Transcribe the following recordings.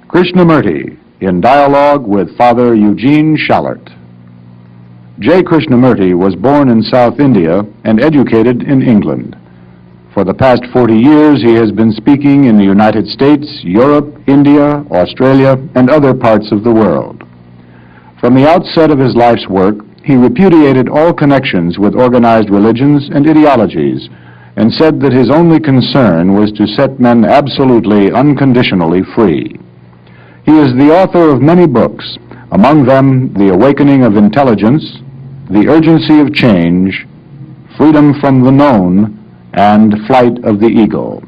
Krishnamurti, in dialogue with Father Eugene Schallert. J. Krishnamurti was born in South India and educated in England. For the past 40 years, he has been speaking in the United States, Europe, India, Australia, and other parts of the world. From the outset of his life's work, he repudiated all connections with organized religions and ideologies, and said that his only concern was to set men absolutely, unconditionally free. He is the author of many books, among them The Awakening of Intelligence, The Urgency of Change, Freedom from the Known, and Flight of the Eagle.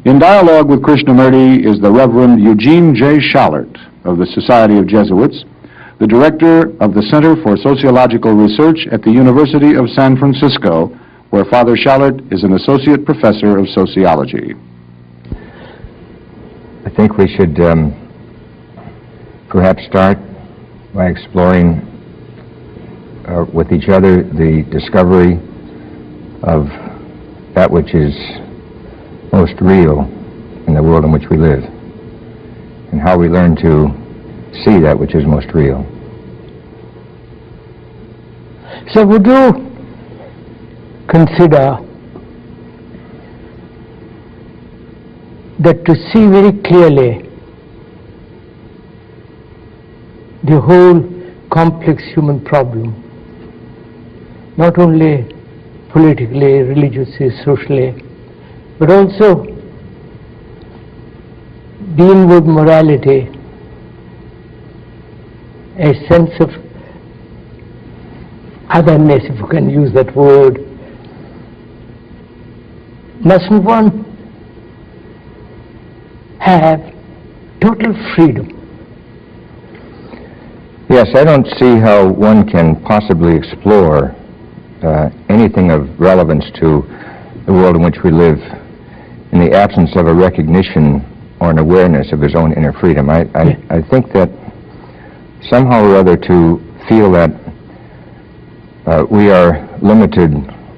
In dialogue with Krishnamurti is the Reverend Eugene J. Schallert of the Society of Jesuits, the director of the Center for Sociological Research at the University of San Francisco, where Father Schallert is an associate professor of sociology. I think we should perhaps start by exploring with each other the discovery of that which is most real in the world in which we live, and how we learn to see that which is most real. So would you consider that to see very clearly the whole complex human problem, not only politically, religiously, socially, but also the inward morality, a sense of otherness, if you can use that word, mustn't one have total freedom? Yes, I don't see how one can possibly explore anything of relevance to the world in which we live in the absence of a recognition or an awareness of his own inner freedom. I think that somehow or other to feel that we are limited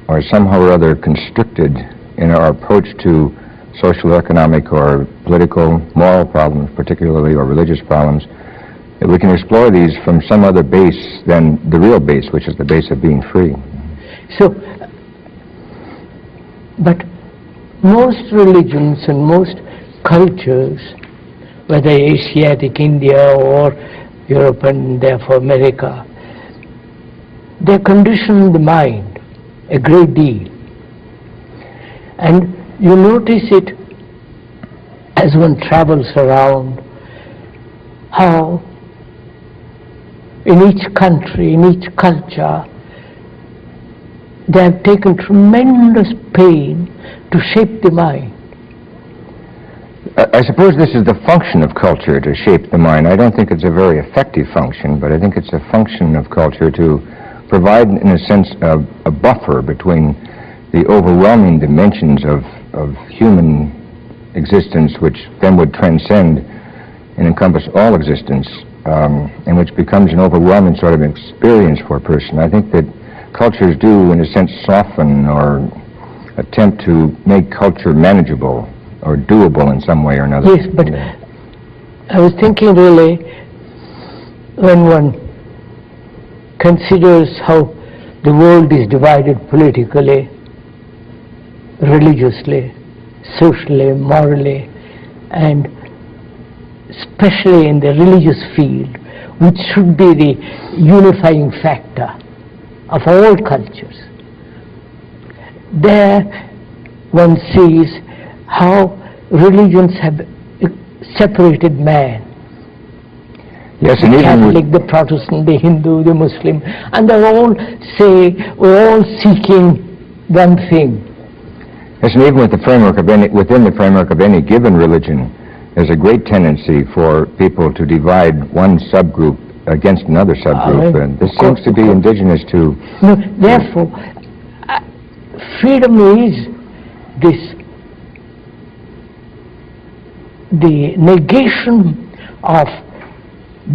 or somehow or other constricted in our approach to social, economic, or political, moral problems particularly, or religious problems, that we can explore these from some other base than the real base, which is the base of being free. So, but most religions and most cultures, whether Asiatic India or Europe and therefore America, they condition the mind a great deal. And you notice it as one travels around, how in each country, in each culture, they have taken tremendous pain to shape the mind. I suppose this is the function of culture, to shape the mind. I don't think it's a very effective function, but I think it's a function of culture to provide, in a sense, a buffer between the overwhelming dimensions of human existence, which then would transcend and encompass all existence, and which becomes an overwhelming sort of experience for a person. I think that cultures do, in a sense, soften or attempt to make culture manageable or doable in some way or another. Yes, but I was thinking really, when one considers how the world is divided politically, religiously, socially, morally, and especially in the religious field, which should be the unifying factor of all cultures. There one sees how religions have separated man. Yes, The and even Catholic, the Protestant, the Hindu, the Muslim, and they're all saying, we're all seeking one thing. yes, and even with the framework of within the framework of any given religion, there's a great tendency for people to divide one subgroup against another subgroup, and this seems to be indigenous to... No, therefore, freedom is this, the negation of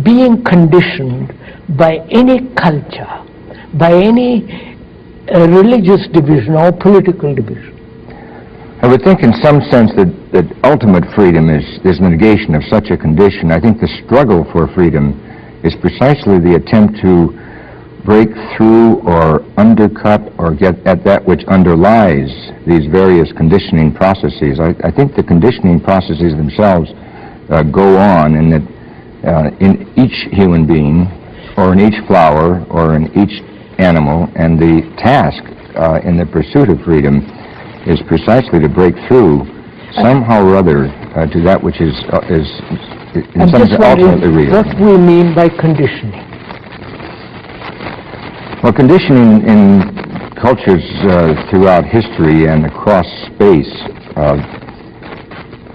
being conditioned by any culture, by any religious division or political division. I would think in some sense that that ultimate freedom is negation of such a condition. I think the struggle for freedom is precisely the attempt to break through or undercut or get at that which underlies these various conditioning processes. I think the conditioning processes themselves go on, and that in each human being, or in each flower, or in each animal, and the task in the pursuit of freedom is precisely to break through somehow or other to that which is in some sense ultimately real. What we mean by conditioning? Well, conditioning in cultures throughout history and across space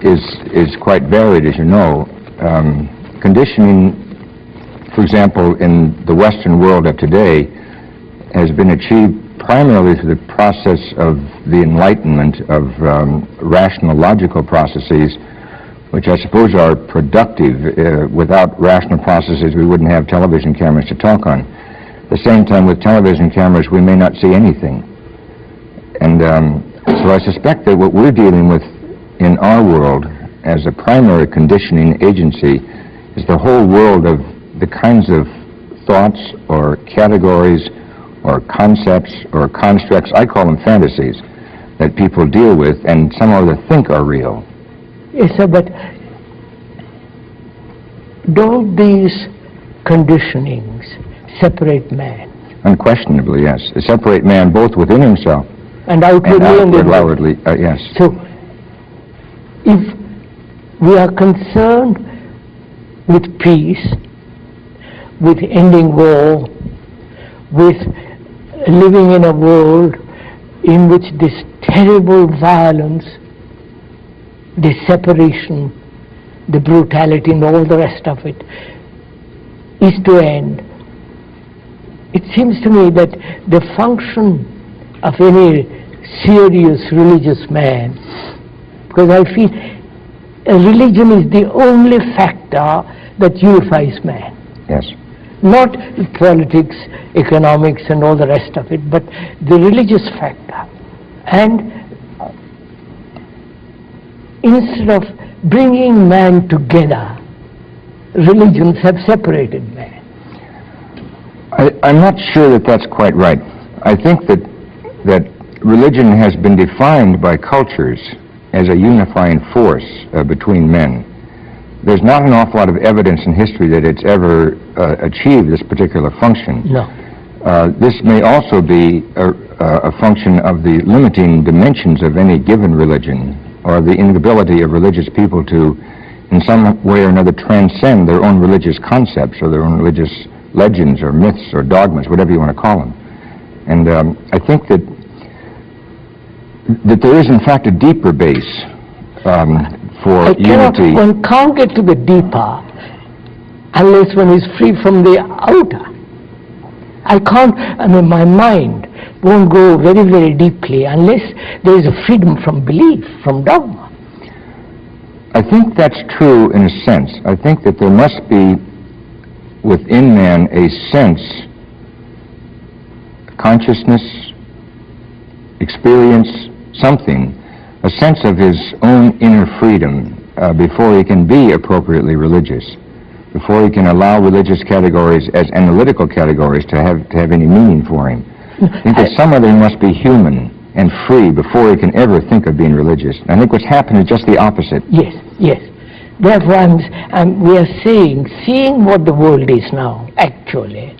is quite varied, as you know. Conditioning, for example, in the Western world of today, has been achieved primarily through the process of the enlightenment of rational, logical processes, which I suppose are productive. Without rational processes, we wouldn't have television cameras to talk on. At the same time, with television cameras, we may not see anything. And so I suspect that what we're dealing with in our world as a primary conditioning agency is the whole world of the kinds of thoughts or categories or concepts or constructs, I call them fantasies, that people deal with and somehow they think are real. Yes, sir, but don't these conditionings separate man? Unquestionably, yes. They separate man both within himself and outwardly and outwardly, yes. So, if we are concerned with peace, with ending war, with living in a world in which this terrible violence, the separation, the brutality and all the rest of it is to end, it seems to me that the function of any serious religious man, because I feel religion is the only factor that unifies man. Yes. Not politics, economics and all the rest of it, but the religious factor. And instead of bringing man together, religions have separated man. I'm not sure that that's quite right. I think that religion has been defined by cultures as a unifying force between men. There's not an awful lot of evidence in history that it's ever achieved this particular function. No. This may also be a function of the limiting dimensions of any given religion, or the inability of religious people to, in some way or another, transcend their own religious concepts or their own religious legends or myths or dogmas, whatever you want to call them. And I think that there is, in fact, a deeper base for unity. One can't get to the deeper unless one is free from the outer. My mind won't go very, very deeply unless there is a freedom from belief, from dogma. I think that's true in a sense. I think that there must be within man a sense, consciousness, experience, something, a sense of his own inner freedom before he can be appropriately religious, before he can allow religious categories as analytical categories to have any meaning for him. I think that somewhere he must be human and free before he can ever think of being religious. I think what's happened is just the opposite. Yes, yes. Therefore, we are seeing what the world is now, actually,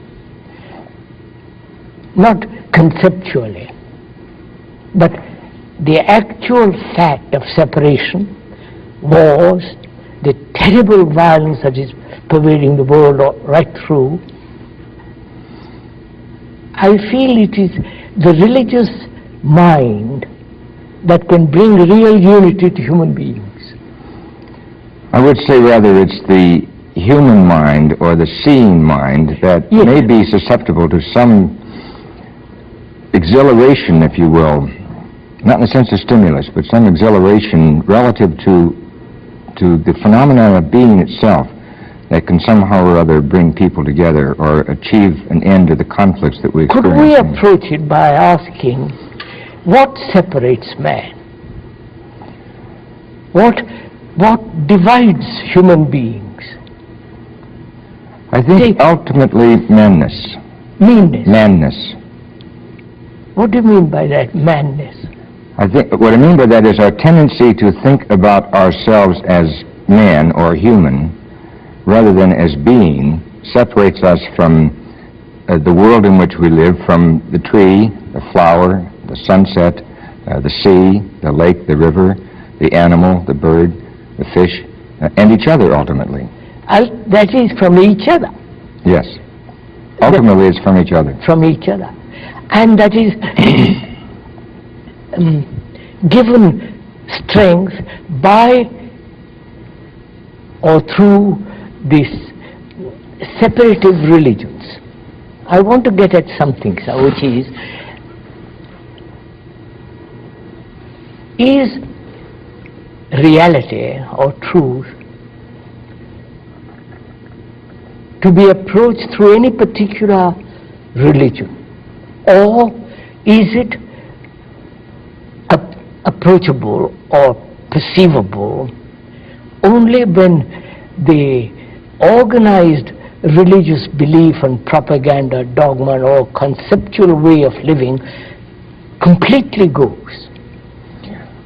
not conceptually, but the actual fact of separation, wars, the terrible violence that is pervading the world right through. I feel it is the religious mind that can bring real unity to human beings. I would say rather it's the human mind or the seeing mind that may be susceptible to some exhilaration, if you will, not in the sense of stimulus, but some exhilaration relative to the phenomenon of being itself that can somehow or other bring people together or achieve an end to the conflicts that we experience. Could we approach it by asking, what separates man? What divides human beings? I think ultimately madness. Meanness. Madness. What do you mean by that, madness? I think what I mean by that is our tendency to think about ourselves as man or human rather than as being separates us from the world in which we live, from the tree, the flower, the sunset, the sea, the lake, the river, the animal, the bird, the fish, and each other ultimately. That is from each other. Yes. Ultimately it's from each other. From each other. And that is given strength by or through these separative religions. I want to get at something, sir, which is reality or truth to be approached through any particular religion, or is it approachable or perceivable only when the organized religious belief and propaganda, dogma or conceptual way of living completely goes?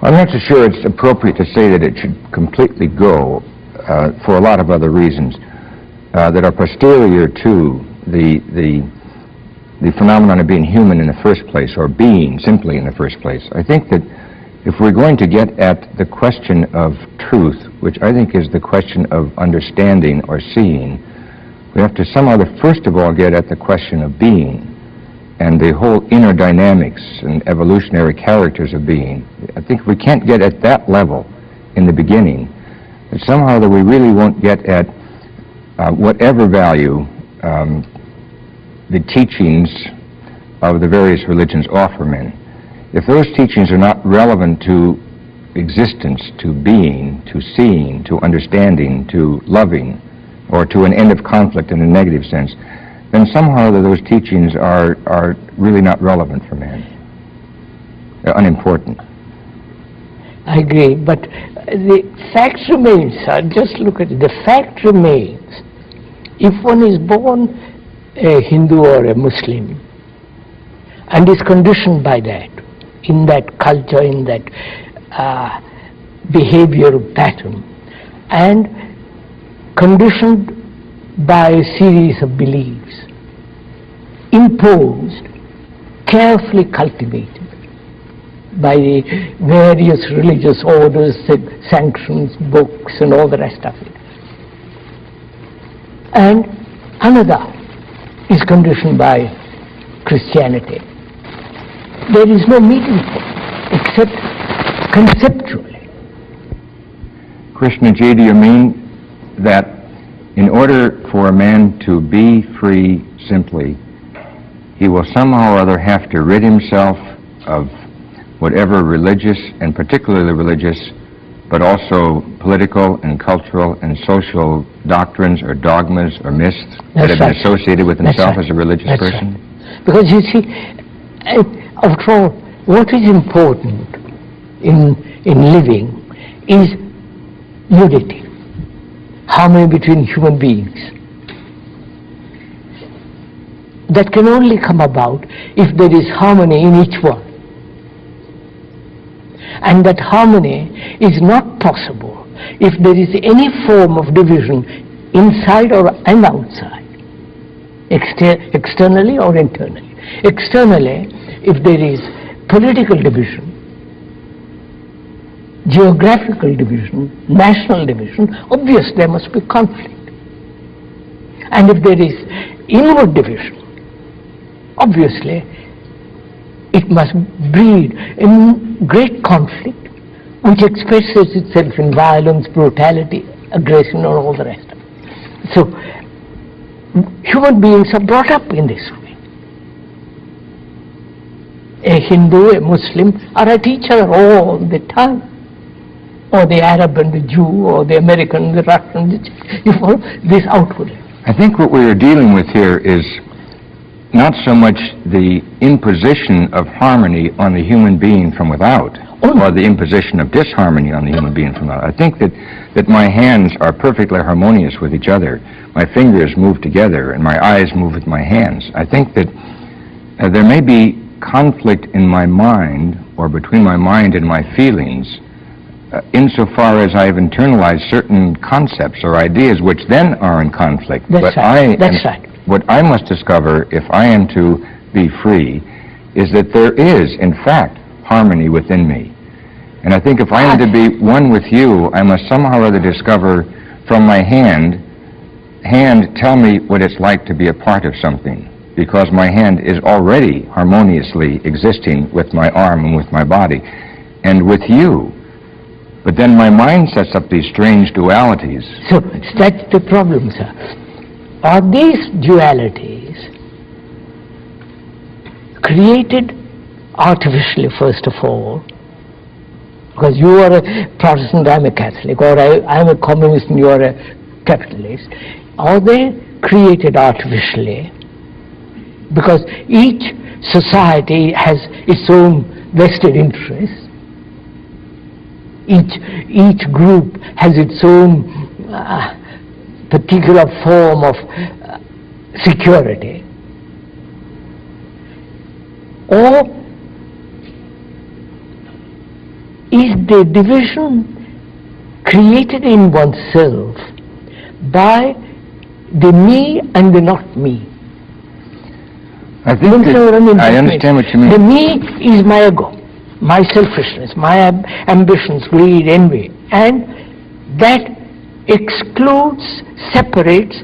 I'm not so sure it's appropriate to say that it should completely go for a lot of other reasons that are posterior to the phenomenon of being human in the first place, or being simply in the first place. I think that if we're going to get at the question of truth, which I think is the question of understanding or seeing, we have to somehow, first of all, get at the question of being and the whole inner dynamics and evolutionary characters of being. I think if we can't get at that level in the beginning, that somehow that we really won't get at whatever value the teachings of the various religions offer men. If those teachings are not relevant to existence, to being, to seeing, to understanding, to loving, or to an end of conflict in a negative sense, then somehow those teachings are really not relevant for man. They're unimportant. I agree, but the fact remains, sir, just look at it, the fact remains, if one is born a Hindu or a Muslim and is conditioned by that, in that culture, in that behavioral pattern, and conditioned by a series of beliefs, imposed, carefully cultivated by the various religious orders, sanctions, books, and all the rest of it. And another is conditioned by Christianity. There is no meeting except conceptually. Krishnaji, do you mean that in order for a man to be free simply, he will somehow or other have to rid himself of whatever religious, and particularly religious, but also political and cultural and social doctrines or dogmas or myths that have been associated with himself as a religious person? Right. Because you see, after all, what is important in living is unity, harmony between human beings. That can only come about if there is harmony in each one. And that harmony is not possible if there is any form of division inside and outside, externally or internally. Externally, if there is political division, geographical division, national division, obviously there must be conflict. And if there is inward division, obviously it must breed in great conflict, which expresses itself in violence, brutality, aggression, and all the rest of it. So, human beings are brought up in this way. A Hindu, a Muslim are at each other all the time. Or the Arab and the Jew, or the American, the Russian, you follow this outwardly. I think what we are dealing with here is not so much the imposition of harmony on the human being from without. or the imposition of disharmony on the human being from that. I think that my hands are perfectly harmonious with each other. My fingers move together and my eyes move with my hands. I think that there may be conflict in my mind or between my mind and my feelings insofar as I've internalized certain concepts or ideas which then are in conflict. That's right. That's right. What I must discover if I am to be free is that there is, in fact, harmony within me. And I think if I am to be one with you, I must somehow or other discover from my hand, tell me what it's like to be a part of something, because my hand is already harmoniously existing with my arm and with my body, and with you. But then my mind sets up these strange dualities. So that's the problem, sir. Are these dualities created artificially, first of all, because you are a Protestant, I'm a Catholic, or I'm a communist and you are a capitalist? Are they created artificially? Because each society has its own vested interests. Each group has its own particular form of security. Or is the division created in oneself by the me and the not me? I think I understand what you mean. The me is my ego, my selfishness, my ambitions, greed, envy, and that excludes, separates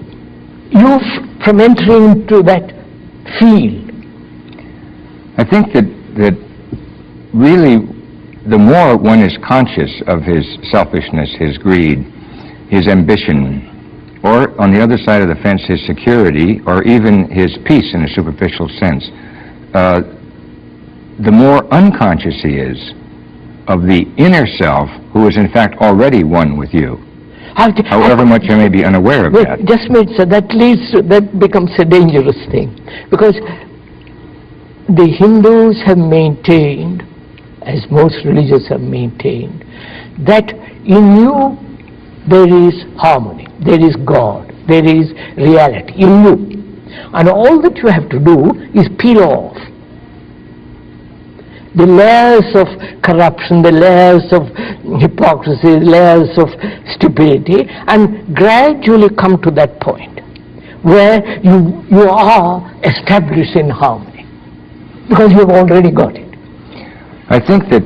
you from entering into that field. I think that really the more one is conscious of his selfishness, his greed, his ambition, or on the other side of the fence, his security, or even his peace in a superficial sense, the more unconscious he is of the inner self, who is in fact already one with you. However much I may be unaware of that. Just a minute, sir, that becomes a dangerous thing, because the Hindus have maintained, as most religions have maintained, that in you there is harmony, there is God, there is reality in you. And all that you have to do is peel off the layers of corruption, the layers of hypocrisy, layers of stupidity, and gradually come to that point where you are established in harmony, because you have already got it. I think that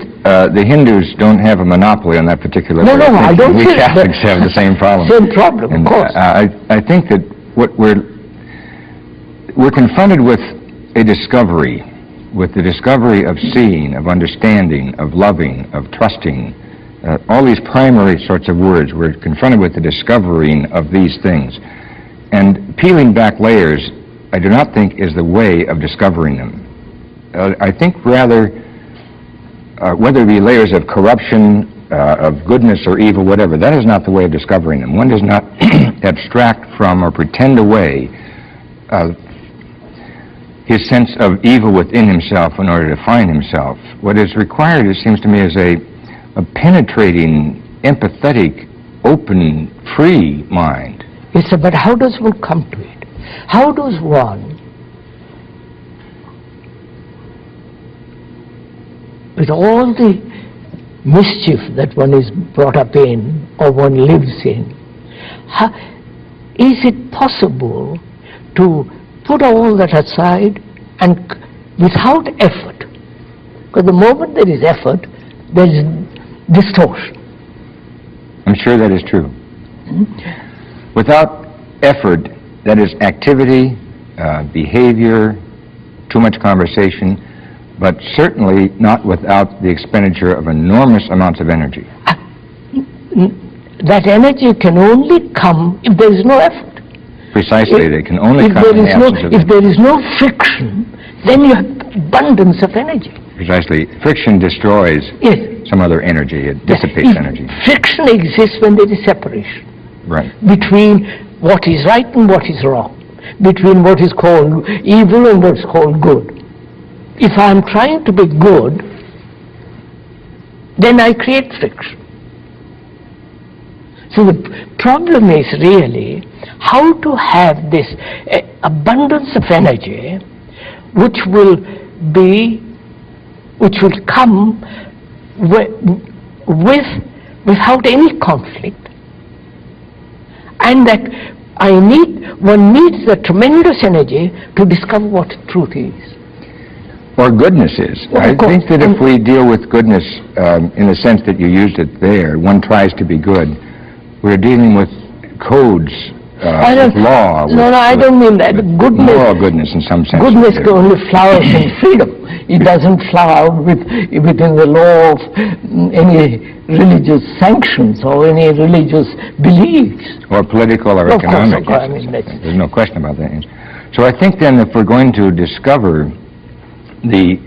the Hindus don't have a monopoly on that particular No, I don't We feel Catholics have the same problem. Same problem, and, of course. I think that what we're confronted with a discovery, with the discovery of seeing, of understanding, of loving, of trusting, all these primary sorts of words. We're confronted with the discovering of these things. And peeling back layers, I do not think is the way of discovering them. I think rather, whether it be layers of corruption, of goodness or evil, whatever, that is not the way of discovering them. One does not abstract from or pretend away his sense of evil within himself in order to find himself. What is required, it seems to me, is a penetrating, empathetic, open, free mind. Yes, sir, but how does one come to it? How does one, with all the mischief that one is brought up in or one lives in, is it possible to put all that aside and without effort? Because the moment there is effort, there is distortion. I'm sure that is true. Without effort, that is activity, behavior, too much conversation, but certainly not without the expenditure of enormous amounts of energy. That energy can only come if there is no effort. Precisely, they can only come in the absence of If there is no friction, then you have abundance of energy. Precisely. Friction destroys some other energy. It dissipates energy. Friction exists when there is separation. Right. Between what is right and what is wrong. Between what is called evil and what is called good. If I am trying to be good, then I create friction. So the problem is really how to have this abundance of energy which will come without any conflict, and that one needs the tremendous energy to discover what truth is. Or goodness is. I think that if we deal with goodness in the sense that you used it there, one tries to be good, we're dealing with codes, with law. No, I don't mean that. Goodness, moral goodness in some sense. Goodness only flowers in freedom. It doesn't flower within the law of any religious sanctions or any religious beliefs. Or political or economic. Of course, there's no question about that. So I think then if we're going to discover the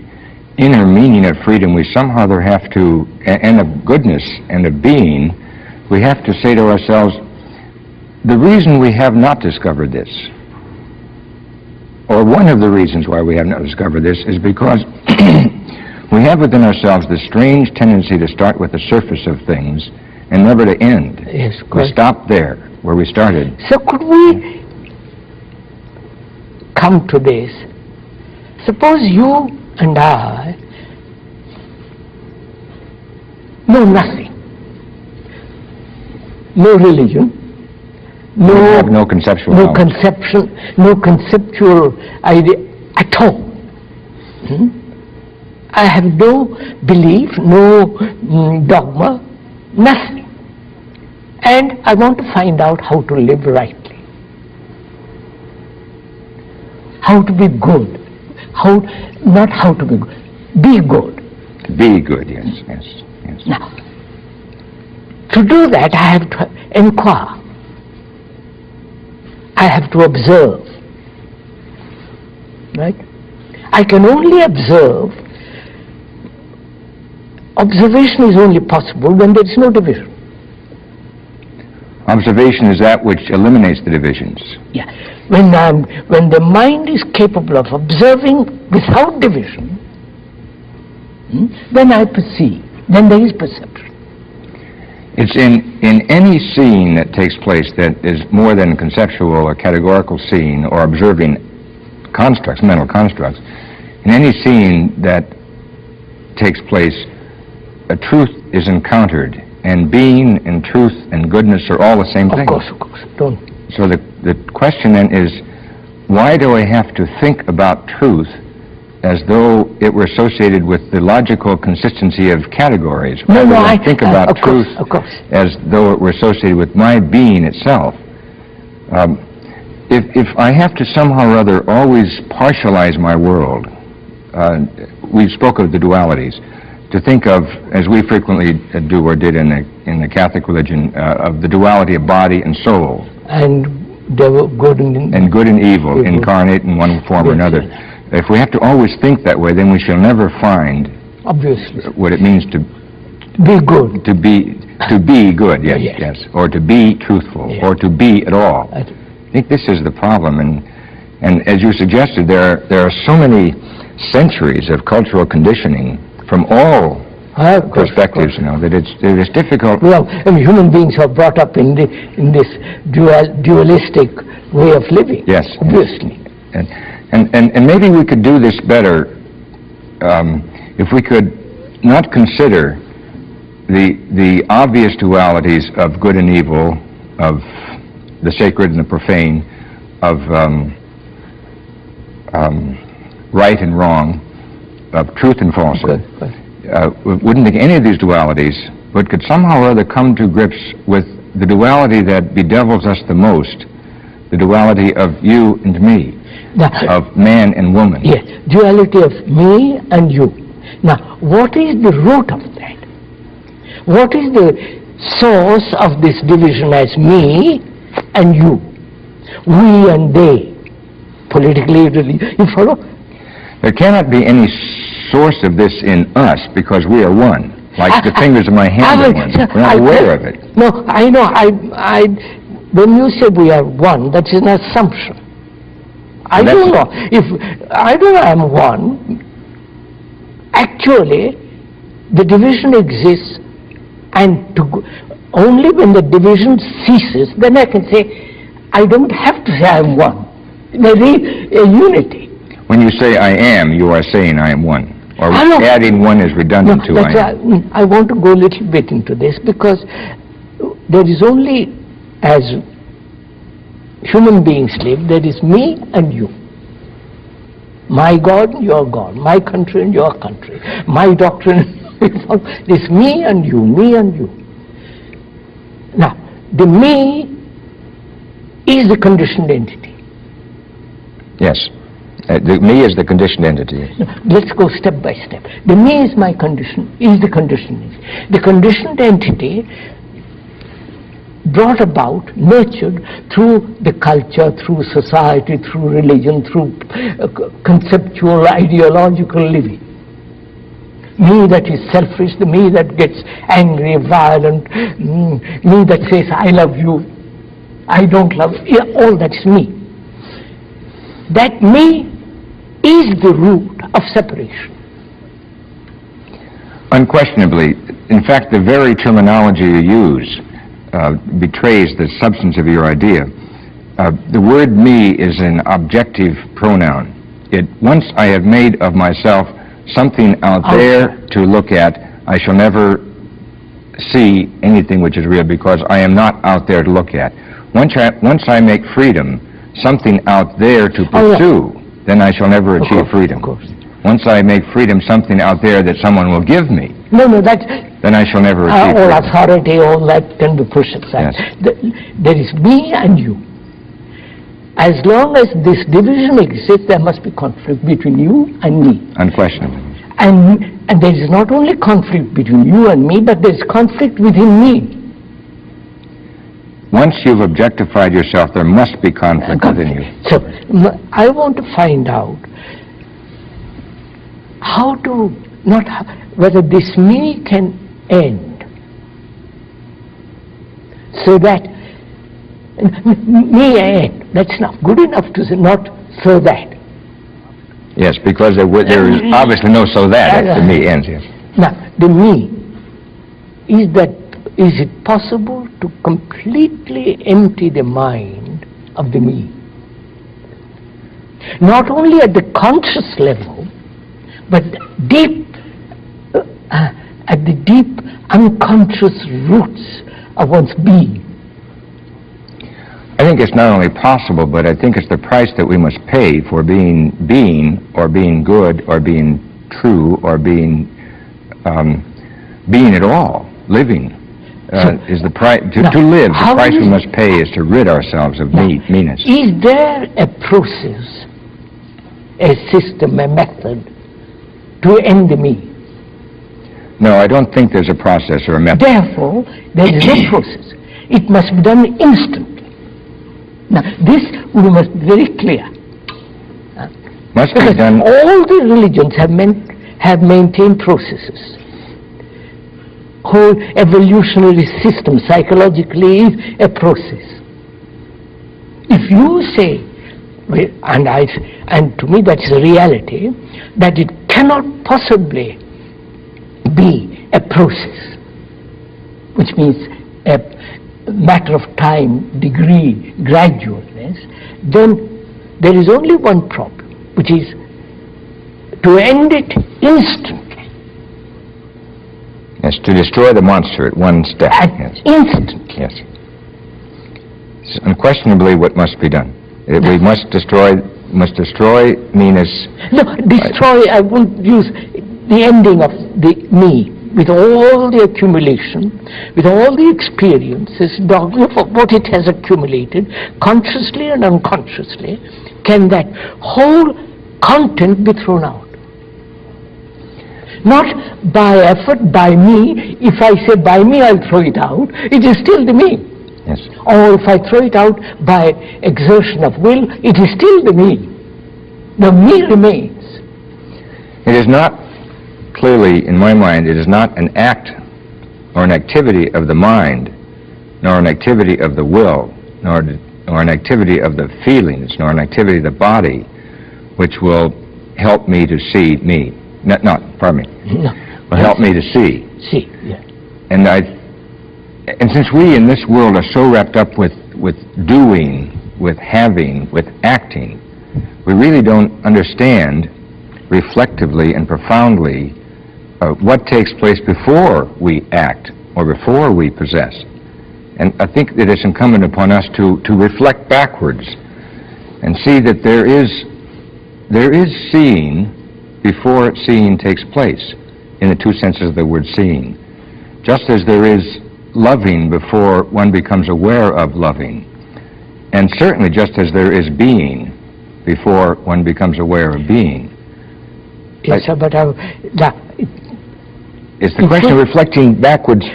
inner meaning of freedom, we somehow there have to, and of goodness and of being, we have to say to ourselves, the reason we have not discovered this, or one of the reasons why we have not discovered this, is because we have within ourselves this strange tendency to start with the surface of things and never to end. Yes, we stop there, where we started. So could we come to this? Suppose you and I know nothing. No religion, no conceptual idea at all. I have no belief, no dogma, nothing. And I want to find out how to live rightly, how to be good, not how to be good, be good. Be good, yes, yes, yes. Now, to do that, I have to inquire. I have to observe. Right? I can only observe. Observation is only possible when there is no division. Observation is that which eliminates the divisions. Yeah. When the mind is capable of observing without division, then I perceive. Then there is perception. It's in any scene that takes place that is more than conceptual or categorical scene or observing constructs, mental constructs. In any scene that takes place, a truth is encountered, and being and truth and goodness are all the same thing. Of course. Don't. So the question then is, why do I have to think about truth as though it were associated with the logical consistency of categories? I think about truth as though it were associated with my being itself. If I have to somehow or other always partialize my world, we spoke of the dualities, to think of, as we frequently do or did in the Catholic religion, of the duality of body and soul. And good and evil, incarnate in one form or another. If we have to always think that way, then we shall never find what it means to be good. To be good, yes. Or to be truthful, or to be at all. I think this is the problem, and as you suggested, there are so many centuries of cultural conditioning from all perspectives, that it's difficult. Well, human beings are brought up in this dualistic way of living. Yes, obviously. And maybe we could do this better if we could not consider the obvious dualities of good and evil, of the sacred and the profane, of right and wrong, of truth and falsehood. Wouldn't think any of these dualities, but could somehow or other come to grips with the duality that bedevils us the most, the duality of you and me, of man and woman. Yes, duality of me and you. Now, what is the root of that? What is the source of this division as me and you? We and they. Politically, you follow? There cannot be any source of this in us because we are one. Like the fingers of my hand are one. We're not aware of it. No, I know. When you say we are one, that is an assumption. I don't know. If I don't know I'm one, actually, the division exists, and only when the division ceases, then I can say, I don't have to say I am one. There is a unity. When you say I am, you are saying I am one. Or adding one is redundant to I am. I want to go a little bit into this, because there is only, as human beings live, there is me and you. My God and your God, my country and your country, my doctrine. There's me and you, me and you. Now, the me is the conditioned entity. Yes. The me is the conditioned entity. No, let's go step by step. The me is my condition, is the conditioned entity. The conditioned entity brought about, nurtured through the culture, through society, through religion, through conceptual, ideological living. Me that is selfish, the me that gets angry, violent, me that says, I love you, I don't love you, all that's me. That me is the root of separation. Unquestionably. In fact, the very terminology you use betrays the substance of your idea. The word me is an objective pronoun. Once I have made of myself something out there to look at, I shall never see anything which is real, because I am not out there to look at. Once I make freedom something out there to pursue, then I shall never achieve freedom. Once I make freedom something out there that someone will give me, then I shall never achieve freedom. All authority, all that can be pushed aside. Yes. There is me and you. As long as this division exists, there must be conflict between you and me. Unquestionably. And there is not only conflict between you and me, but there is conflict within me. Once you've objectified yourself, there must be conflict within you. So, I want to find out whether this me can end, so that me end, that's not good enough to say, not so that. Yes, because there is obviously no so that if the me ends. Yes. Now, the me, is it possible to completely empty the mind of the me? Not only at the conscious level, but deep, at the deep unconscious roots of one's being. I think it's not only possible, but I think it's the price that we must pay for being, or being good, or being true, or being at all, living. Is the price to live? The price we must pay is to rid ourselves of meanness. Is there a process, a system, a method to end the me? No, I don't think there's a process or a method. Therefore, there is no process. It must be done instantly. Now, this we must be very clear. Must be done. All the religions have maintained processes. Whole evolutionary system psychologically is a process. If you say, and to me that's a reality, that it cannot possibly be a process, which means a matter of time, degree, gradualness, then there is only one problem, which is to end it instantly. Yes, to destroy the monster at one step. Instantly. Yes. It's unquestionably what must be done. We must destroy meanness. No, destroy, I won't use the ending of the me, with all the accumulation, with all the experiences, dogma of what it has accumulated, consciously and unconsciously, can that whole content be thrown out. Not by effort, by me. If I say by me I'll throw it out, it is still the me. Yes. Or if I throw it out by exertion of will, it is still the me. The me remains. It is not, clearly in my mind, it is not an act or an activity of the mind, nor an activity of the will, nor an activity of the feelings, nor an activity of the body, which will help me to see me. Pardon me. will help me to see. See, yeah. And since we in this world are so wrapped up with doing, with having, with acting, we really don't understand reflectively and profoundly what takes place before we act or before we possess. And I think that it's incumbent upon us to reflect backwards and see that there is seeing before seeing takes place, in the two senses of the word seeing. Just as there is loving before one becomes aware of loving, and certainly just as there is being before one becomes aware of being. Yes, sir, but it's the question of reflecting backwards,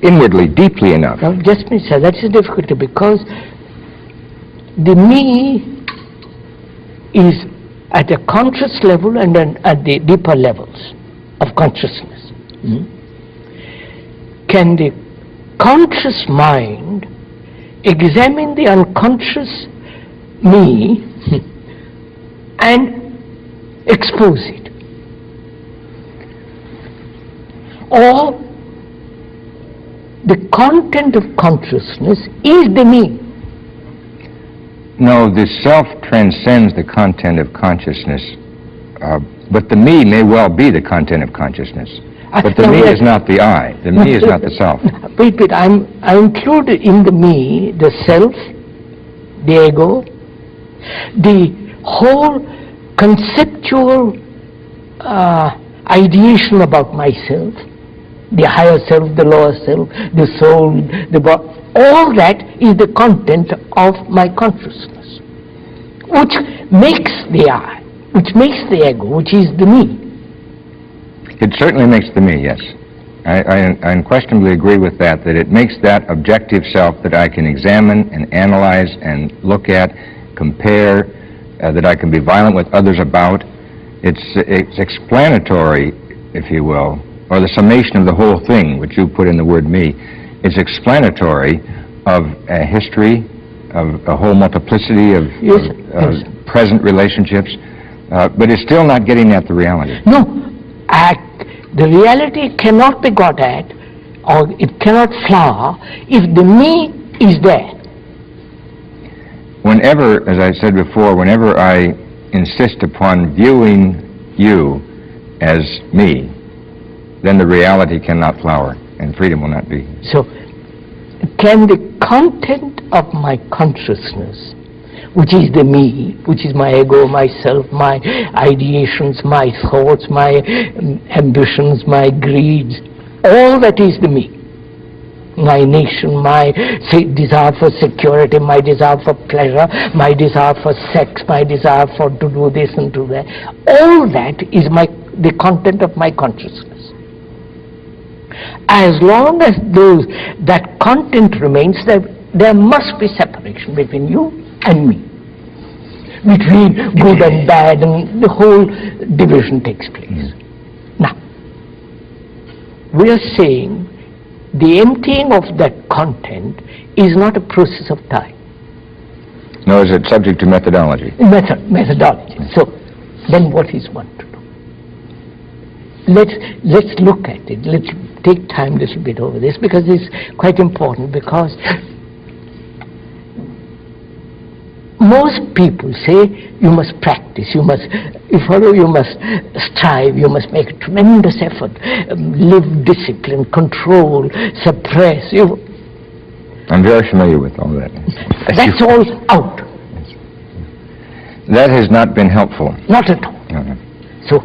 inwardly, deeply enough. Now, just me, sir, that's a difficulty, because the me is at a conscious level and at the deeper levels of consciousness. Can the conscious mind examine the unconscious me and expose it? Or the content of consciousness is the me? No, the self transcends the content of consciousness, but the me may well be the content of consciousness. But the me is not the I. The me is not the self. Wait, I include in the me the self, the ego, the whole conceptual ideation about myself, the higher self, the lower self, the soul, the body. All that is the content of my consciousness, which makes the I, which makes the ego, which is the me. It certainly makes the me, yes. I unquestionably agree with that it makes that objective self that I can examine and analyze and look at, compare, that I can be violent with others about. It's explanatory, if you will, or the summation of the whole thing, which you put in the word me. It's explanatory of a history, of a whole multiplicity of present relationships, but it's still not getting at the reality. No, the reality cannot be got at, or it cannot flower, if the me is there. Whenever, as I said before, whenever I insist upon viewing you as me, then the reality cannot flower, and freedom will not be. So, can the content of my consciousness, which is the me, which is my ego, myself, my ideations, my thoughts, my ambitions, my greeds, all that is the me, my nation, my desire for security, my desire for pleasure, my desire for sex, my desire for to do this and do that, all that is the content of my consciousness. As long as that content remains, there must be separation between you and me, between good and bad, and the whole division takes place. Now, we are saying the emptying of that content is not a process of time. Nor is it subject to methodology. Methodology. So, then what is one to do? Let's look at it. Let's take time a little bit over this, because it's quite important, because most people say you must practice, you must strive, you must make a tremendous effort, live discipline, control, suppress. I'm very familiar with all that. That's all out. That has not been helpful. Not at all. No. So,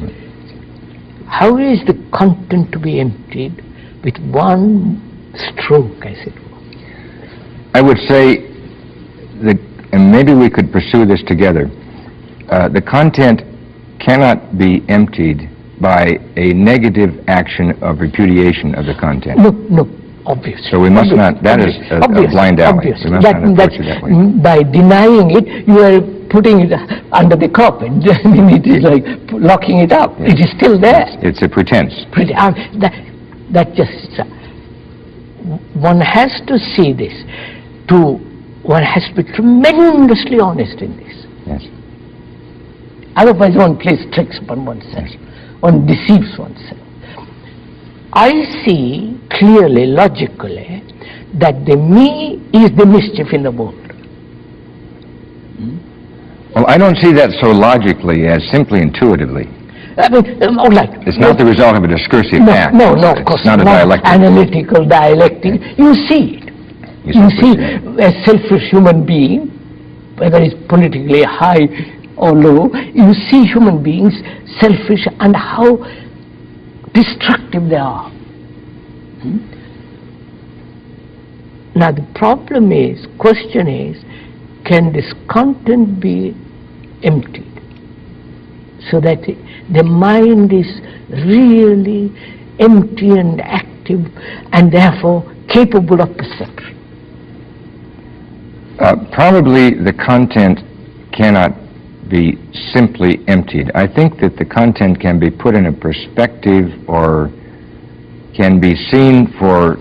how is the content to be emptied with one stroke, as it were? I would say that, and maybe we could pursue this together, the content cannot be emptied by a negative action of repudiation of the content. No, obviously. So we must not, that is a blind alley. We must not approach it that way. By denying it, you are putting it under the carpet. I mean, it is like locking it up. Yes. It is still there. It's a pretense. That just, one has to see this. One has to be tremendously honest in this. Yes. Otherwise one plays tricks upon oneself. Yes. One deceives oneself. I see clearly, logically, that the me is the mischief in the world. Well, I don't see that so logically as simply intuitively. I mean, all right. It's not the result of a discursive act. No, of course it's not a dialectic. Analytical, dialectic. You see it. You see a selfish human being, whether it's politically high or low, you see human beings selfish and how destructive they are. Now the question is, can this content be emptied so that the mind is really empty and active and therefore capable of perception? Probably the content cannot be simply emptied. I think that the content can be put in a perspective or can be seen for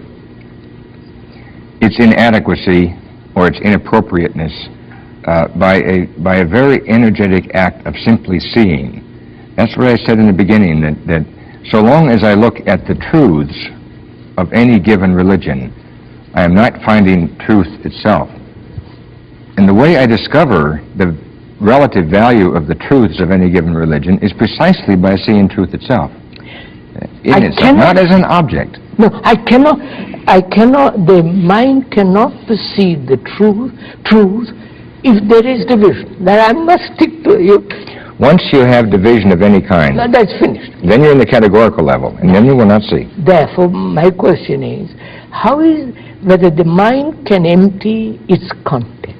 its inadequacy or its inappropriateness by a very energetic act of simply seeing. That's what I said in the beginning, that so long as I look at the truths of any given religion, I am not finding truth itself. And the way I discover the relative value of the truths of any given religion is precisely by seeing truth itself. In itself, not as an object. No, I cannot, the mind cannot perceive the truth if there is division. That I must stick to you. Once you have division of any kind, that's finished. Then you're in the categorical level, and then you will not see. Therefore, my question is, whether the mind can empty its content?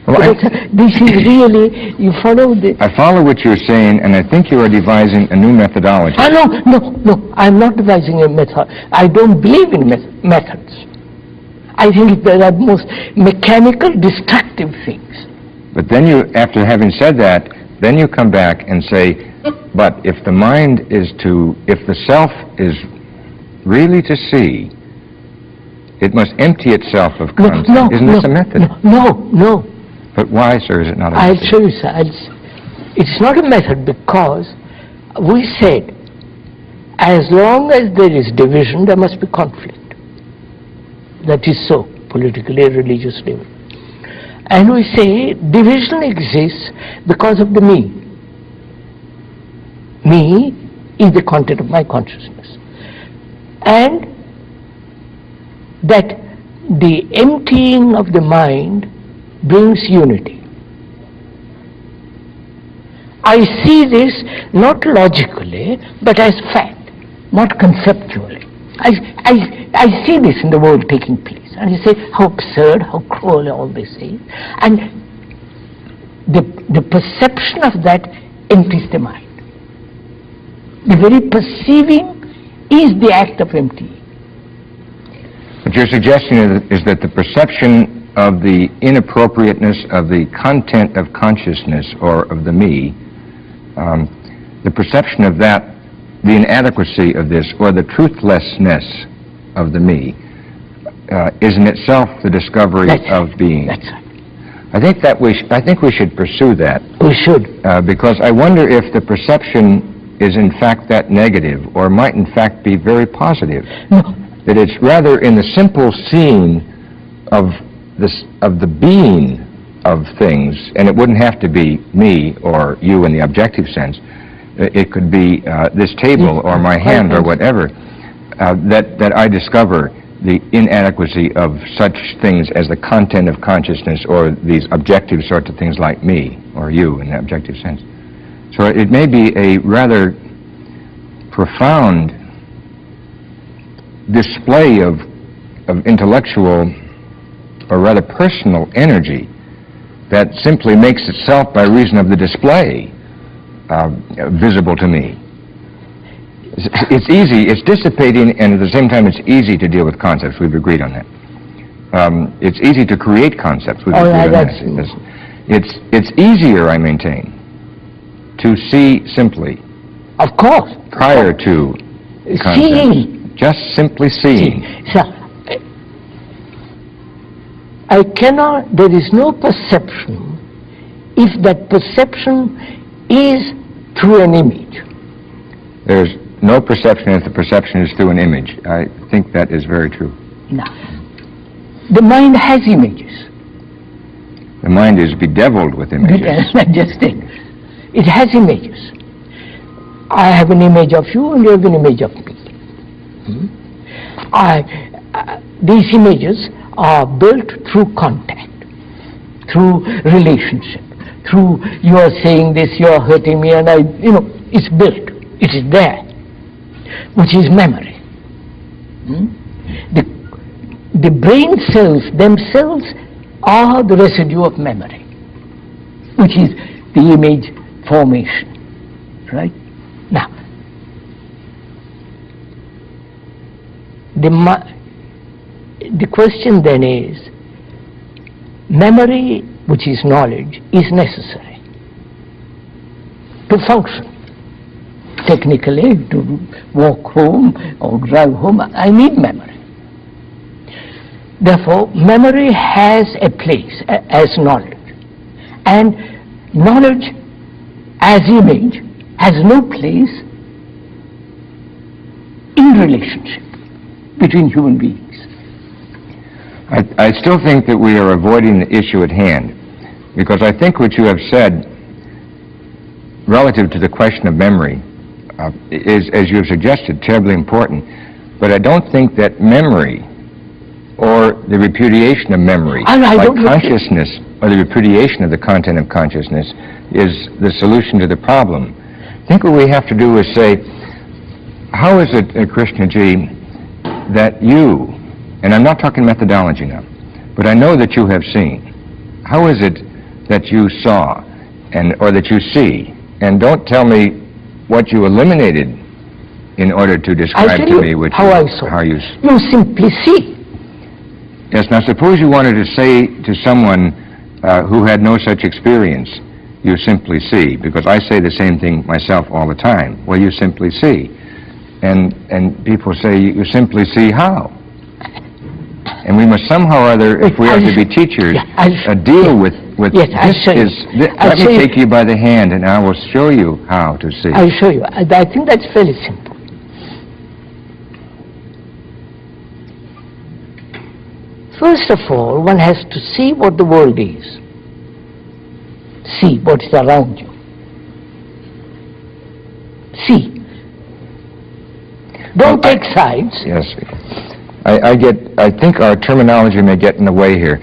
Well, this is really, you follow the... I follow what you're saying, and I think you are devising a new methodology. No, I'm not devising a method. I don't believe in methods. I think they are most mechanical, destructive things. But then you, after having said that, then you come back and say, but if the mind is if the self is really to see, it must empty itself of content. Isn't this a method? No. But why, sir, is it not a I'll method? show you, sir. It's not a method because we said, as long as there is division, there must be conflict. That is so, politically, religiously. And we say division exists because of the me. Me is the content of my consciousness. And that the emptying of the mind brings unity. I see this not logically, but as fact, not conceptually. I see this in the world taking place. And you say, how absurd, how cruel all this is. And the perception of that empties the mind. The very perceiving is the act of emptying. What you're suggesting is that the perception of the inappropriateness of the content of consciousness or of the me, the perception of that, the inadequacy of this, or the truthlessness of the me, is in itself the discovery of being. That's right. I think we should pursue that. We should. Because I wonder if the perception is in fact that negative, or might in fact be very positive. No. That it's rather in the simple seeing of the being of things, and it wouldn't have to be me or you in the objective sense. It could be this table or my hand or whatever, that I discover the inadequacy of such things as the content of consciousness or these objective sorts of things like me or you in the objective sense. So it may be a rather profound display of intellectual or rather personal energy that simply makes itself by reason of the display visible to me. It's easy, it's dissipating, and at the same time it's easy to deal with concepts. We've agreed on that. It's easy to create concepts. We've agreed on that. It's easier, I maintain, to see simply. Of course. Prior to concepts. Seeing. Just simply seeing. So, I cannot, there is no perception if that perception is through an image. no perception if the perception is through an image. I think that is very true. Now, the mind has images. The mind is bedeviled with images. Just think. It has images. I have an image of you and you have an image of me. These images are built through contact, through relationship, through you are saying this, you are hurting me, and it's built. It is there, which is memory. The brain cells themselves are the residue of memory, which is the image formation. Right? Now, the question then is, memory, which is knowledge, is necessary to function. Technically, to walk home or drive home, I need memory. Therefore, memory has a place as knowledge. And knowledge as image has no place in relationship between human beings. I still think that we are avoiding the issue at hand, because I think what you have said relative to the question of memory is, as you have suggested, terribly important. But I don't think that memory or the repudiation of memory by consciousness or the repudiation of the content of consciousness is the solution to the problem. I think what we have to do is say, how is it, Krishnaji, that you, and I'm not talking methodology now, but I know that you have seen, how is it that you saw or that you see? And don't tell me what you eliminated in order to describe to me what how I saw. You simply see. Yes, now suppose you wanted to say to someone who had no such experience, you simply see, because I say the same thing myself all the time. Well, you simply see. And people say, you simply see how? And we must somehow or other, if we are to be teachers, deal with yes, let me take you by the hand and I will show you how to see. I'll show you. I think that's fairly simple. First of all, one has to see what the world is. See what is around you. See. Don't take sides. Yes. I think our terminology may get in the way here.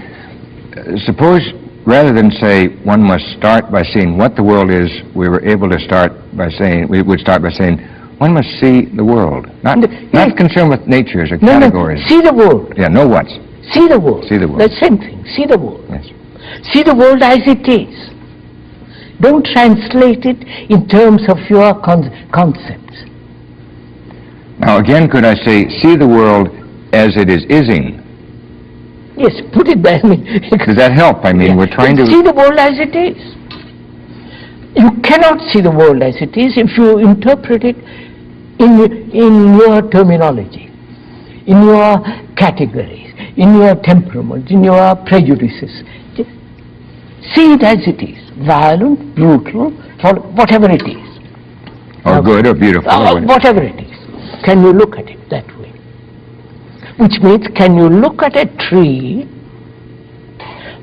Suppose, rather than say one must start by seeing what the world is, we would start by saying one must see the world. Not concerned with natures or categories. No, see the world. Yeah, know what's. See the world. See the world. That's the same thing. See the world. Yes. See the world as it is. Don't translate it in terms of your concepts. Now again, could I say, see the world as it is ising? Yes, put it that way. Does that help? I mean, we're trying to... See the world as it is. You cannot see the world as it is if you interpret it in your terminology, in your categories, in your temperament, in your prejudices. See it as it is. Violent, brutal, whatever it is. Or good or beautiful. Whatever it is. Can you look at it that way? Which means, can you look at a tree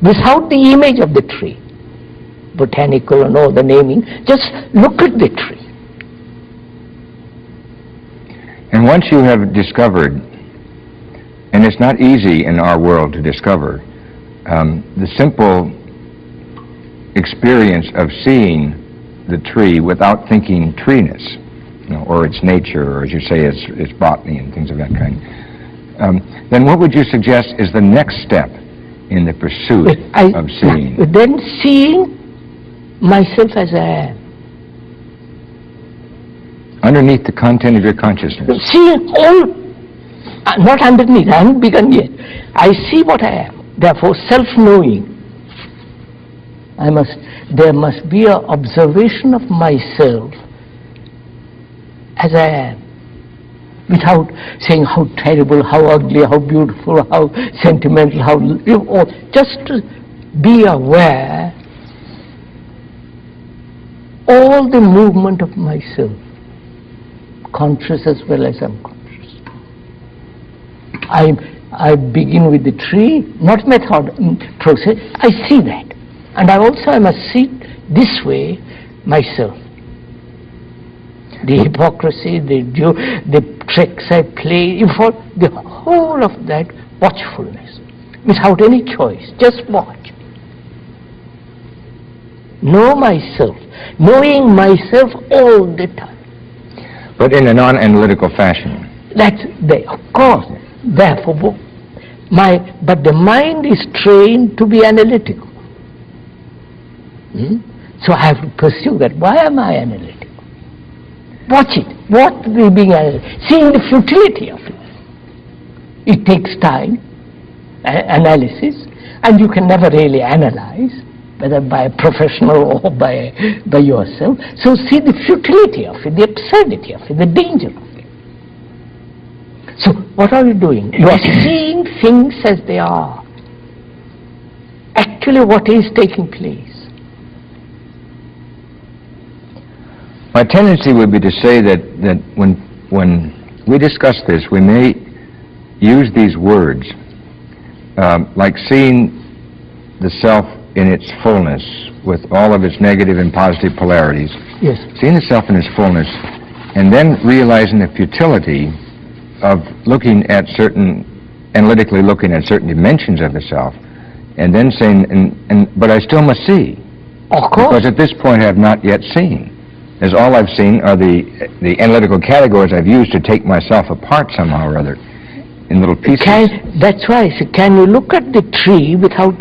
without the image of the tree? Botanical and all the naming, just look at the tree. And once you have discovered, and it's not easy in our world to discover, the simple experience of seeing the tree without thinking treeness, or its nature, or as you say, its botany and things of that kind, then what would you suggest is the next step in the pursuit of seeing? Then seeing myself as I am. Underneath the content of your consciousness. Seeing all, not underneath, I haven't begun yet. I see what I am. Therefore, self-knowing. There must be an observation of myself as I am, without saying how terrible, how ugly, how beautiful, how sentimental, just to be aware all the movement of myself, conscious as well as unconscious. I begin with the tree, not process. I see that, and I must see this way myself. The hypocrisy, the tricks I play, the whole of that watchfulness, without any choice, just watch. Know myself, knowing myself all the time. But in a non-analytical fashion. That's there, of course. Therefore, but the mind is trained to be analytical. So I have to pursue that. Why am I analytical? Watch it. What we being analytical? Seeing the futility of it. It takes time, analysis, and you can never really analyze, whether by a professional or by yourself. So see the futility of it, the absurdity of it, the danger of it. So what are you doing? You are seeing things as they are. Actually what is taking place. My tendency would be to say that when we discuss this, we may use these words like seeing the self in its fullness with all of its negative and positive polarities. Yes. Seeing the self in its fullness and then realizing the futility of looking at analytically looking at certain dimensions of the self, and then saying, but I still must see. Of course. Because at this point I have not yet seen. As all I've seen are the analytical categories I've used to take myself apart somehow or other in little pieces. That's why I say, can you look at the tree without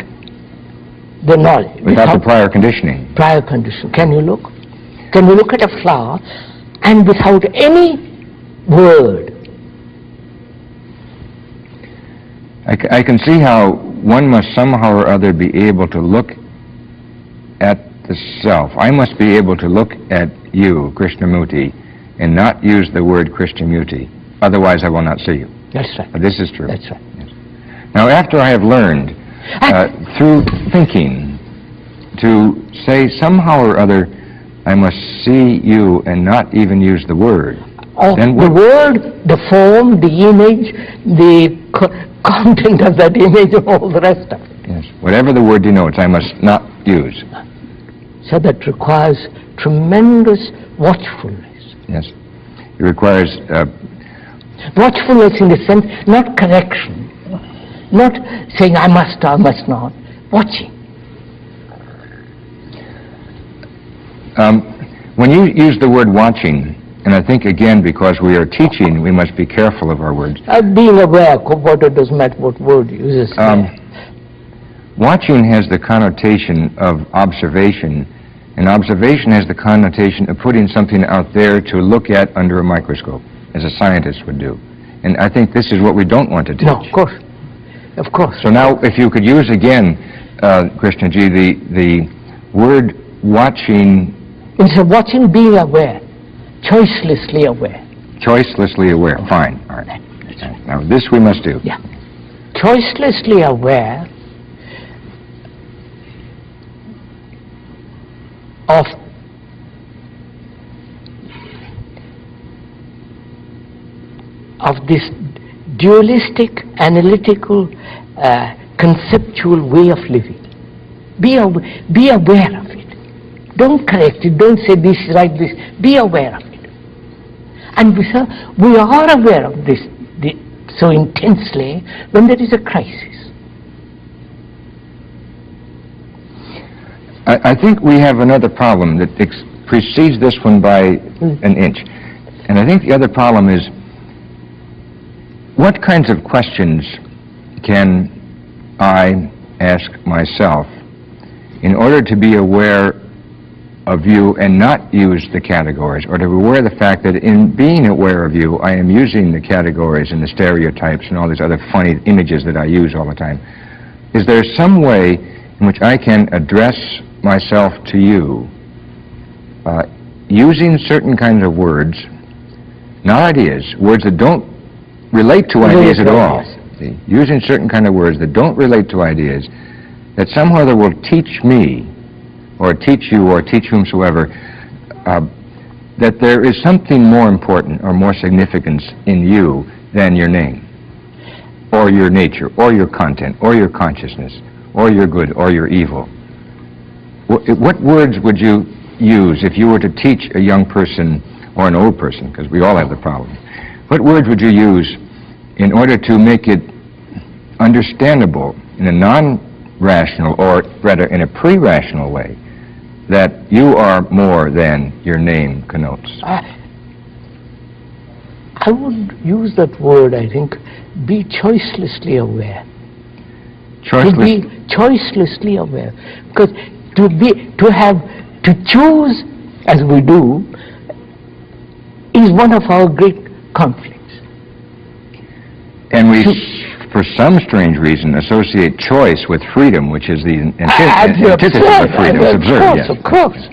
the knowledge? Without the prior conditioning. Prior condition. Can you look? Can you look at a flower and without any word? I can see how one must somehow or other be able to look at the self. I must be able to look at you, Krishnamurti, and not use the word Krishnamurti. Otherwise I will not see you. That's right. This is true. That's right. Yes. Now after I have learned through thinking to say somehow or other I must see you and not even use the word. Then the word, the form, the image, the content of that image and all the rest of it. Yes. Whatever the word denotes, I must not use. So that requires tremendous watchfulness. Yes. It requires... watchfulness in the sense, not correction. Not saying I must not. Watching. When you use the word watching, and I think again because we are teaching, we must be careful of our words. Being aware, it doesn't matter what word you use. Watching has the connotation of observation, and observation has the connotation of putting something out there to look at under a microscope, as a scientist would do. And I think this is what we don't want to teach. No, of course. Of course. So now if you could use again, Krishnaji, the word watching... Instead of watching, being aware. Choicelessly aware. Choicelessly aware. Fine. All right. Now this we must do. Yeah. Choicelessly aware of this dualistic, analytical, conceptual way of living. Be aware of it. Don't correct it. Don't say this is right, this. Be aware of it. And we are aware of this so intensely when there is a crisis. I think we have another problem that precedes this one by an inch. And I think the other problem is, what kinds of questions can I ask myself in order to be aware of you and not use the categories, or to be aware of the fact that in being aware of you, I am using the categories and the stereotypes and all these other funny images that I use all the time? Is there some way in which I can address myself to you using certain kinds of words, not ideas, words that don't relate to ideas at all, see, using certain kind of words that don't relate to ideas, that somehow that will teach me, or teach you, or teach whomsoever, that there is something more important or more significant in you than your name, or your nature, or your content, or your consciousness, or your good, or your evil. What words would you use if you were to teach a young person or an old person, because we all have the problem? What words would you use in order to make it understandable in a non-rational, or rather in a pre-rational way, that you are more than your name connotes? I would use that word, I think, be choicelessly aware. To be choicelessly aware. Because to choose as we do is one of our great conflicts. And we, for some strange reason, associate choice with freedom, which is the antithesis of freedom. It's absurd, yes. Of course.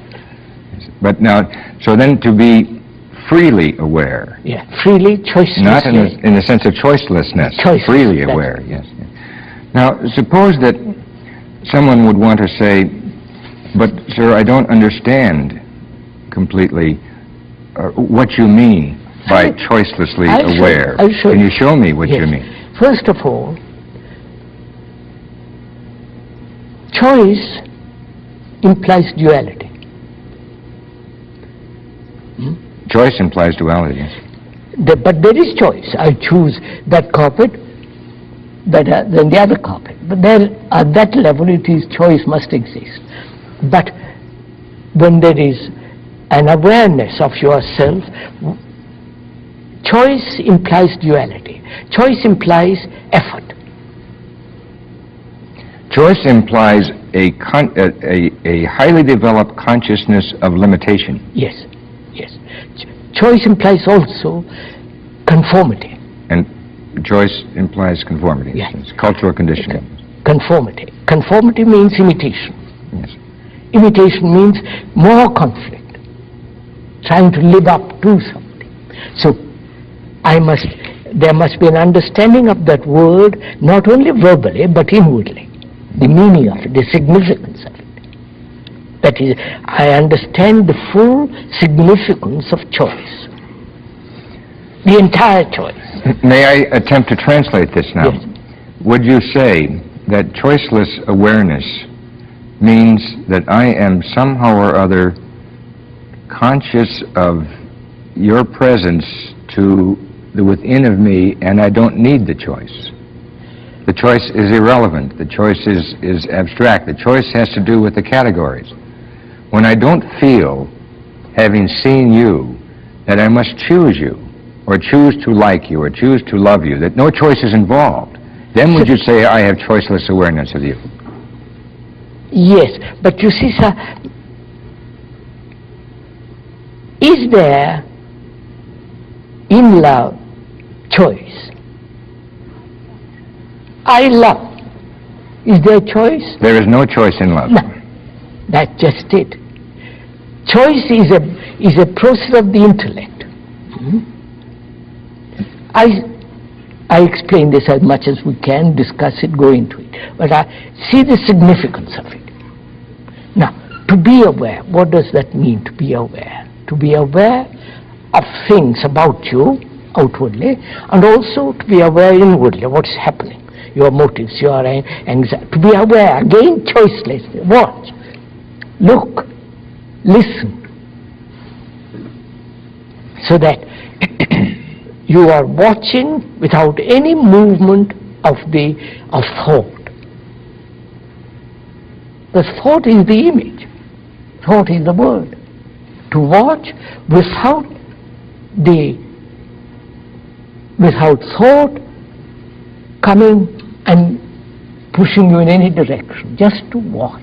But now, so then to be freely aware. Yeah, freely, choicelessly. Not in the sense of choicelessness. Freely aware, yes. Now, suppose that someone would want to say, but sir, I don't understand completely what you mean by choicelessly aware. Can you show me what you mean? First of all, choice implies duality. Choice implies duality, yes. But there is choice. I choose that carpet better than the other carpet. But there, at that level, it is choice must exist. But when there is an awareness of yourself, choice implies duality. Choice implies effort. Choice implies a highly developed consciousness of limitation. Yes, yes. Choice implies also conformity. And choice implies conformity. Yes. It's cultural conditioning. Conformity. Conformity means imitation. Yes. Imitation means more conflict, trying to live up to something. So there must be an understanding of that word, not only verbally, but inwardly. The meaning of it, the significance of it. That is, I understand the full significance of choice. The entire choice. May I attempt to translate this now? Yes. Would you say that choiceless awareness means that I am somehow or other conscious of your presence to the within of me, and I don't need the choice? The choice is irrelevant. The choice is abstract. The choice has to do with the categories. When I don't feel, having seen you, that I must choose you, or choose to like you, or choose to love you, that no choice is involved, then would you say I have choiceless awareness of you? Yes, but you see, sir, is there in love choice? I love. Is there choice? There is no choice in love. No, that's just it. Choice is a process of the intellect. I explain this as much as we can, discuss it, go into it. But I see the significance of it. Now, to be aware, what does that mean, to be aware? To be aware of things about you, outwardly, and also to be aware inwardly, what's happening, your motives, your anxiety. To be aware, again, choicelessly. Watch, look, listen, so that you are watching without any movement of thought. The thought is the image. Thought is the word. To watch without thought coming and pushing you in any direction. Just to watch.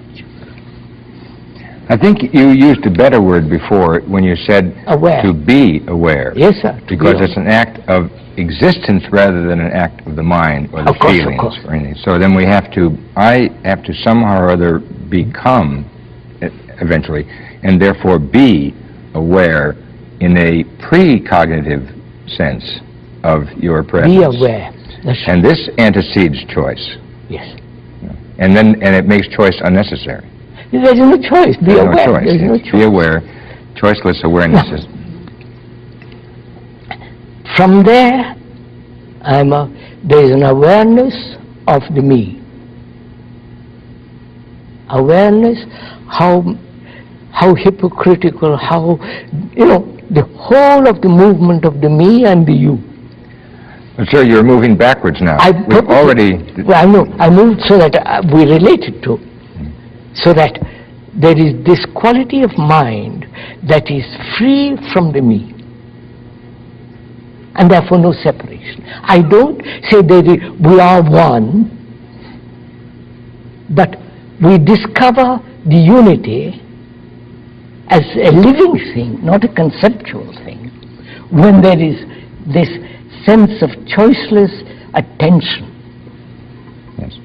I think you used a better word before when you said aware. To be aware. Yes, sir. Because it's an act of existence rather than an act of the mind or the feelings or anything. So then I have to somehow or other become, eventually, and therefore be aware in a precognitive sense of your presence. Be aware. That's and this antecedes choice. Yes. And it makes choice unnecessary. There is no choice. Be aware. No choice. There is no choice. Be aware. Choiceless awareness is From there, there is an awareness of the me. Awareness, how hypocritical, how, the whole of the movement of the me and the you. Sir, you're moving backwards now. I moved so that we related to, so that there is this quality of mind that is free from the me, and therefore no separation. I don't say we are one, but we discover the unity as a living thing, not a conceptual thing, when there is this sense of choiceless attention. Yes.